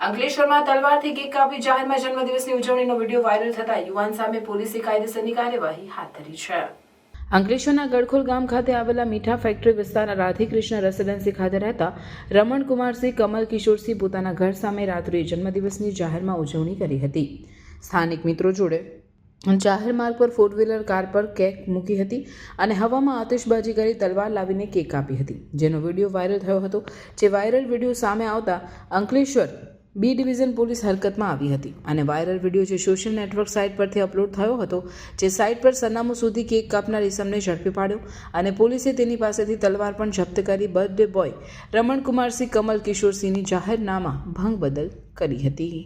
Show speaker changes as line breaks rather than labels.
અંકલેશ્વરમાં તલવારથી કેક કાપી જાહેરમાં જન્મદિવસની ઉજવણીનો વિડીયો વાયરલ થતા યુવાન સામે પોલીસે કાયદેસરની કાર્યવાહી હાથ ધરી છે. અંકલેશ્વરના ગડખોલ ગામ ખાતે આવેલા મીઠા ફેક્ટરી વિસ્તારના રાધેકૃષ્ણ રેસિડેન્સી ખાતે રહેતા રમણકુમારસિંહ કમલ કિશોરસિંહ પોતાના ઘર સામે રાત્રે જન્મદિવસની જાહેરમાં ઉજવણી કરી હતી. સ્થાનિક મિત્રો જોડે જાહેર માર્ગ પર 4 વ્હીલર કાર પર કેક મૂકી હતી અને હવામાં આતિશબાજી કરી તલવાર લાવીને કેક કાપી હતી, જેનો વિડીયો વાયરલ થયો હતો. જે વાયરલ વિડીયો સામે આવતા અંકલેશ્વર બી ડિવિઝન પોલીસ હરકતમાં આવી હતી અને વાયરલ વિડીયો જે સોશિયલ નેટવર્ક સાઇટ પરથી અપલોડ થયો હતો, જે સાઇટ પર સરનામું સુધી કેક કાપનાર ઇસમને ઝડપી પાડ્યો અને પોલીસે તેની પાસેથી તલવાર પણ જપ્ત કરી બર્થડે બોય રમણકુમારસિંહ કમલ કિશોરસિંહની જાહેરનામા ભંગ બદલ કરી હતી.